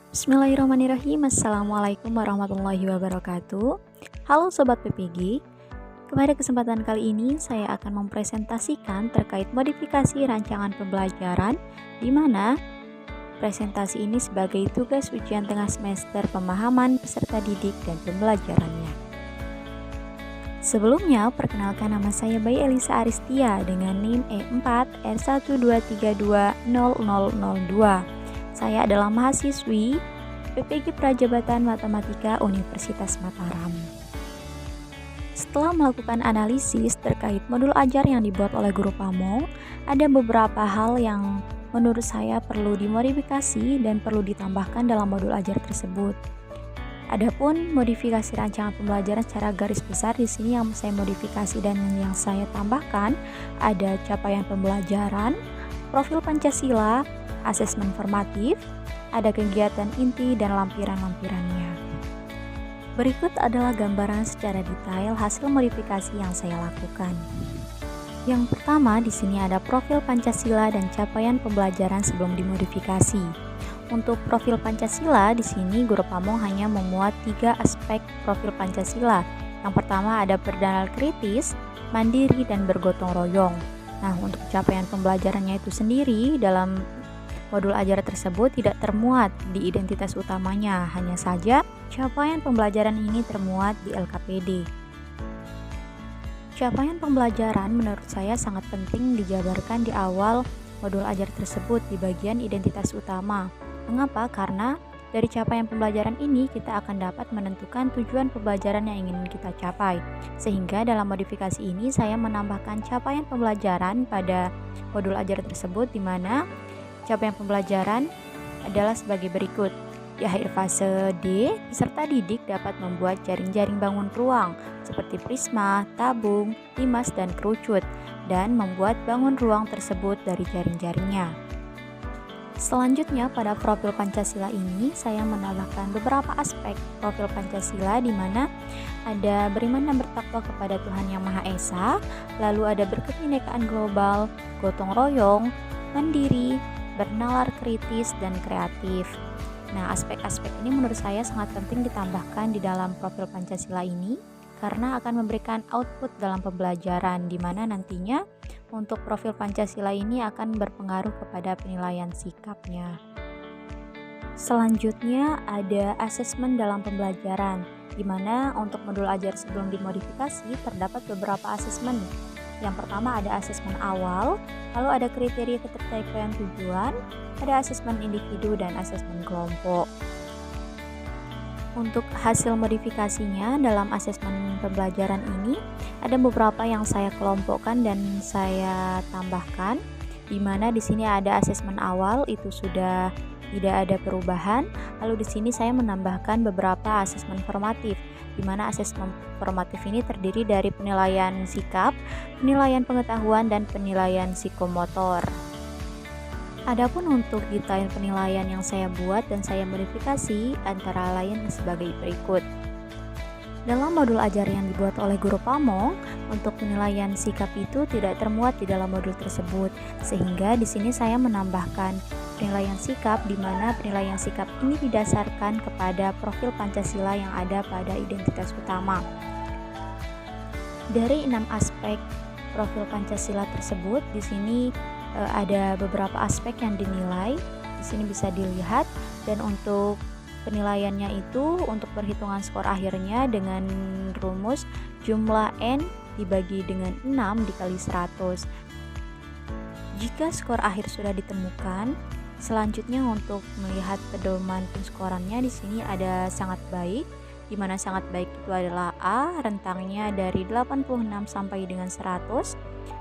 Bismillahirrahmanirrahim. Assalamualaikum warahmatullahi wabarakatuh. Halo Sobat PPG. Pada kesempatan kali ini saya akan mempresentasikan terkait modifikasi rancangan pembelajaran, di mana presentasi ini sebagai tugas ujian tengah semester pemahaman peserta didik dan pembelajarannya. Sebelumnya, perkenalkan nama saya Bayi Elisa Aristia dengan NIM E4R123200002. Saya adalah mahasiswi PPG Prajabatan Matematika Universitas Mataram. Setelah melakukan analisis terkait modul ajar yang dibuat oleh Guru Pamong, ada beberapa hal yang menurut saya perlu dimodifikasi dan perlu ditambahkan dalam modul ajar tersebut. Adapun modifikasi rancangan pembelajaran secara garis besar di sini yang saya modifikasi dan yang saya tambahkan ada capaian pembelajaran, profil Pancasila, asesmen formatif, ada kegiatan inti dan lampiran-lampirannya. Berikut adalah gambaran secara detail hasil modifikasi yang saya lakukan. Yang pertama, di sini ada profil Pancasila dan capaian pembelajaran sebelum dimodifikasi. Untuk profil Pancasila, di sini Guru Pamong hanya memuat 3 aspek profil Pancasila. Yang pertama ada bernilai kritis, mandiri, dan bergotong royong. Nah, untuk capaian pembelajarannya itu sendiri dalam modul ajar tersebut tidak termuat di identitas utamanya, hanya saja capaian pembelajaran ini termuat di LKPD. Capaian pembelajaran menurut saya sangat penting dijabarkan di awal modul ajar tersebut di bagian identitas utama. Mengapa? Karena dari capaian pembelajaran ini kita akan dapat menentukan tujuan pembelajaran yang ingin kita capai. Sehingga dalam modifikasi ini saya menambahkan capaian pembelajaran pada modul ajar tersebut, di mana capaian pembelajaran adalah sebagai berikut. Di akhir fase D, peserta didik dapat membuat jaring-jaring bangun ruang seperti prisma, tabung, limas, dan kerucut, dan membuat bangun ruang tersebut dari jaring-jaringnya. Selanjutnya, pada profil Pancasila ini saya menambahkan beberapa aspek profil Pancasila, di mana ada beriman dan bertakwa kepada Tuhan Yang Maha Esa, lalu ada berkebinekaan global, gotong royong, mandiri, bernalar kritis, dan kreatif. Nah, aspek-aspek ini menurut saya sangat penting ditambahkan di dalam profil Pancasila ini karena akan memberikan output dalam pembelajaran, di mana nantinya untuk profil Pancasila ini akan berpengaruh kepada penilaian sikapnya. Selanjutnya ada asesmen dalam pembelajaran, di mana untuk modul ajar sebelum dimodifikasi terdapat beberapa asesmen. Yang pertama ada asesmen awal, lalu ada kriteria ketercapaian tujuan, ada asesmen individu, dan asesmen kelompok. Untuk hasil modifikasinya dalam asesmen pembelajaran ini ada beberapa yang saya kelompokkan dan saya tambahkan, di mana di sini ada asesmen awal itu sudah tidak ada perubahan. Lalu di sini saya menambahkan beberapa asesmen formatif, di mana asesmen formatif ini terdiri dari penilaian sikap, penilaian pengetahuan, dan penilaian psikomotor. Adapun untuk detail penilaian yang saya buat dan saya modifikasi antara lain sebagai berikut. Dalam modul ajar yang dibuat oleh Guru Pamong, untuk penilaian sikap itu tidak termuat di dalam modul tersebut, sehingga di sini saya menambahkan penilaian sikap, di mana penilaian sikap ini didasarkan kepada profil Pancasila yang ada pada identitas utama. Dari 6 aspek profil Pancasila tersebut, di sini ada beberapa aspek yang dinilai. Di sini bisa dilihat, dan untuk penilaiannya itu untuk perhitungan skor akhirnya dengan rumus jumlah N dibagi dengan 6 dikali 100. Jika skor akhir sudah ditemukan, selanjutnya untuk melihat pedoman penskorannya di sini ada sangat baik, di mana sangat baik itu adalah A, rentangnya dari 86 sampai dengan 100.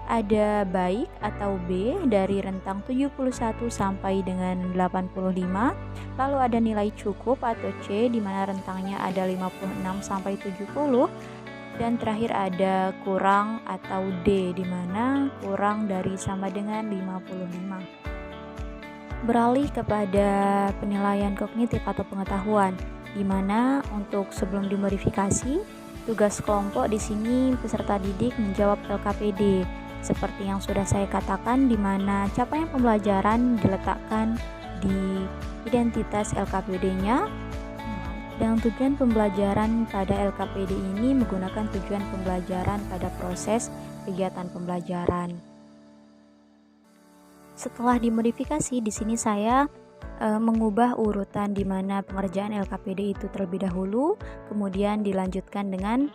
Ada baik atau B dari rentang 71 sampai dengan 85. Lalu ada nilai cukup atau C, di mana rentangnya ada 56 sampai 70. Dan terakhir ada kurang atau D, di mana kurang dari sama dengan 55. Beralih kepada penilaian kognitif atau pengetahuan, di mana untuk sebelum dimodifikasi, tugas kelompok di sini peserta didik menjawab LKPD. Seperti yang sudah saya katakan, di mana capaian pembelajaran diletakkan di identitas LKPD-nya. Dan tujuan pembelajaran pada LKPD ini menggunakan tujuan pembelajaran pada proses kegiatan pembelajaran. Setelah dimodifikasi, di sini saya mengubah urutan di mana pengerjaan LKPD itu terlebih dahulu, kemudian dilanjutkan dengan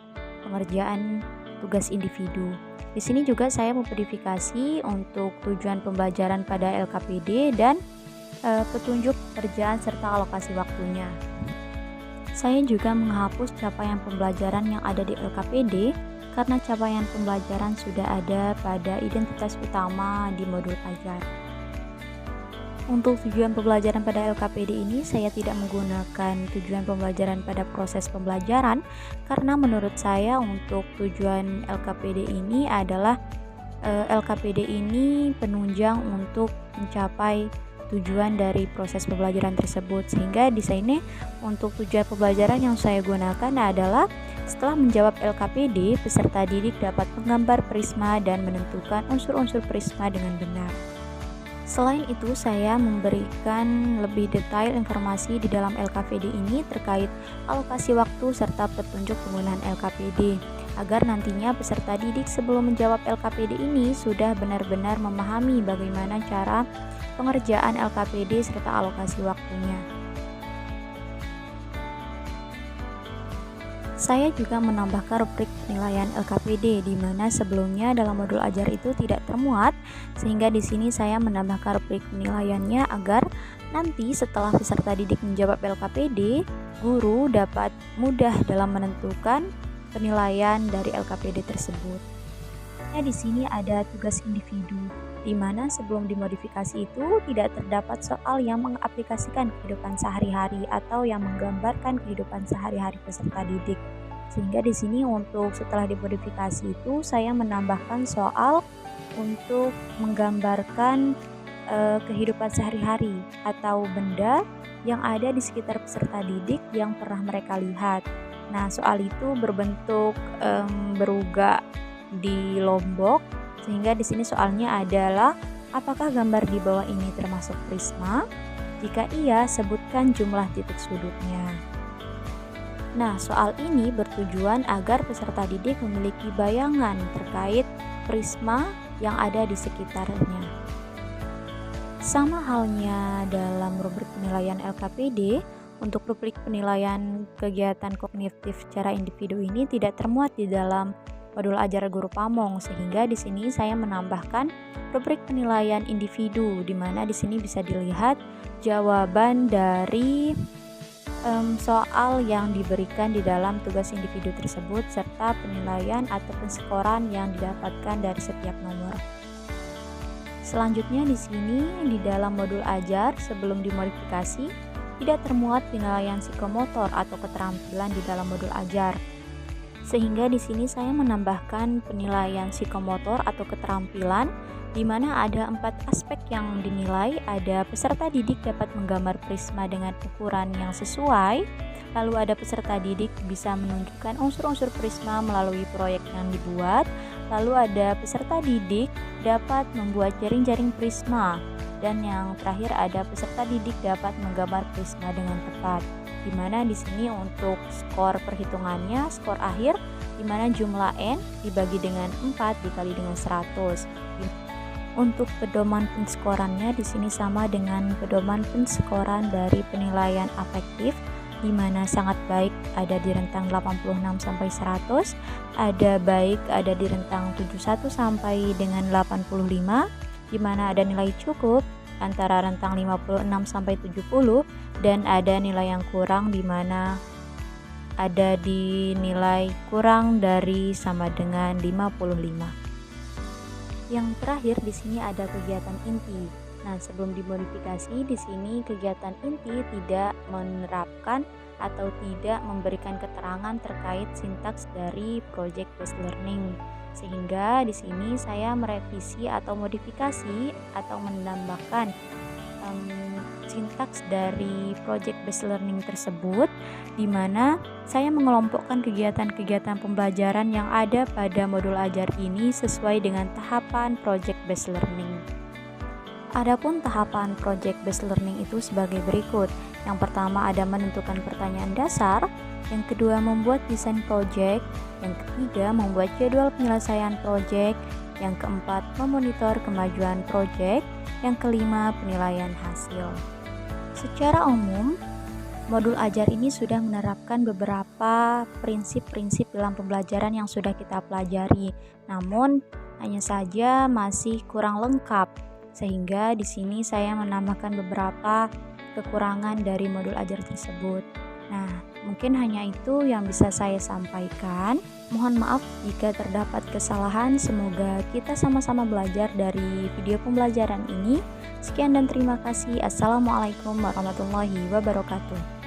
pengerjaan tugas individu. Di sini juga saya memodifikasi untuk tujuan pembelajaran pada LKPD dan petunjuk pekerjaan serta alokasi waktunya. Saya juga menghapus capaian pembelajaran yang ada di LKPD karena capaian pembelajaran sudah ada pada identitas utama di modul ajar. Untuk tujuan pembelajaran pada LKPD ini saya tidak menggunakan tujuan pembelajaran pada proses pembelajaran karena menurut saya untuk tujuan LKPD ini adalah LKPD ini penunjang untuk mencapai tujuan dari proses pembelajaran tersebut, sehingga di sini untuk tujuan pembelajaran yang saya gunakan adalah setelah menjawab LKPD, peserta didik dapat menggambar prisma dan menentukan unsur-unsur prisma dengan benar. Selain itu, saya memberikan lebih detail informasi di dalam LKPD ini terkait alokasi waktu serta petunjuk penggunaan LKPD, agar nantinya peserta didik sebelum menjawab LKPD ini sudah benar-benar memahami bagaimana cara pengerjaan LKPD serta alokasi waktunya. Saya juga menambahkan rubrik penilaian LKPD di mana sebelumnya dalam modul ajar itu tidak termuat, sehingga di sini saya menambahkan rubrik penilaiannya agar nanti setelah peserta didik menjawab LKPD, guru dapat mudah dalam menentukan penilaian dari LKPD tersebut. Di sini ada tugas individu, di mana sebelum dimodifikasi itu tidak terdapat soal yang mengaplikasikan kehidupan sehari-hari atau yang menggambarkan kehidupan sehari-hari peserta didik. Sehingga di sini untuk setelah dimodifikasi itu saya menambahkan soal untuk menggambarkan kehidupan sehari-hari atau benda yang ada di sekitar peserta didik yang pernah mereka lihat. Nah, soal itu berbentuk berugak di lombok, sehingga di sini soalnya adalah apakah gambar di bawah ini termasuk prisma? Jika iya, sebutkan jumlah titik sudutnya. Nah, soal ini bertujuan agar peserta didik memiliki bayangan terkait prisma yang ada di sekitarnya. Sama halnya dalam rubrik penilaian LKPD, untuk rubrik penilaian kegiatan kognitif secara individu ini tidak termuat di dalam modul ajar guru Pamong, sehingga di sini saya menambahkan rubrik penilaian individu, di mana di sini bisa dilihat jawaban dari soal yang diberikan di dalam tugas individu tersebut serta penilaian atau penskoran yang didapatkan dari setiap nomor. Selanjutnya di sini di dalam modul ajar sebelum dimodifikasi tidak termuat penilaian psikomotor atau keterampilan di dalam modul ajar. Sehingga di sini saya menambahkan penilaian psikomotor atau keterampilan di mana ada 4 aspek yang dinilai. Ada peserta didik dapat menggambar prisma dengan ukuran yang sesuai. Lalu ada peserta didik bisa menunjukkan unsur-unsur prisma melalui proyek yang dibuat. Lalu ada peserta didik dapat membuat jaring-jaring prisma. Dan yang terakhir ada peserta didik dapat menggambar prisma dengan tepat. Di mana di sini untuk skor perhitungannya, skor akhir di mana jumlah N dibagi dengan 4 dikali dengan 100. Untuk pedoman penskorannya di sini sama dengan pedoman penskoran dari penilaian afektif, di mana sangat baik ada di rentang 86 sampai 100, ada baik ada di rentang 71 sampai dengan 85, di mana ada nilai cukup antara rentang 56 sampai 70, dan ada nilai yang kurang di mana ada di nilai kurang dari sama dengan 55. Yang terakhir di sini ada kegiatan inti. Nah, sebelum dimodifikasi di sini kegiatan inti tidak menerapkan atau tidak memberikan keterangan terkait sintaks dari project based learning. Sehingga di sini saya merevisi atau modifikasi atau menambahkan sintaks dari project based learning tersebut, di mana saya mengelompokkan kegiatan-kegiatan pembelajaran yang ada pada modul ajar ini sesuai dengan tahapan project based learning. Adapun tahapan project based learning itu sebagai berikut. Yang pertama ada menentukan pertanyaan dasar, yang kedua membuat desain project, yang ketiga membuat jadwal penyelesaian project, yang keempat memonitor kemajuan project, yang kelima penilaian hasil. Secara umum, modul ajar ini sudah menerapkan beberapa prinsip-prinsip dalam pembelajaran yang sudah kita pelajari. Namun, hanya saja masih kurang lengkap. Sehingga di sini saya menambahkan beberapa kekurangan dari modul ajar tersebut. Nah, mungkin hanya itu yang bisa saya sampaikan. Mohon maaf jika terdapat kesalahan. Semoga kita sama-sama belajar dari video pembelajaran ini. Sekian dan terima kasih. Assalamualaikum warahmatullahi wabarakatuh.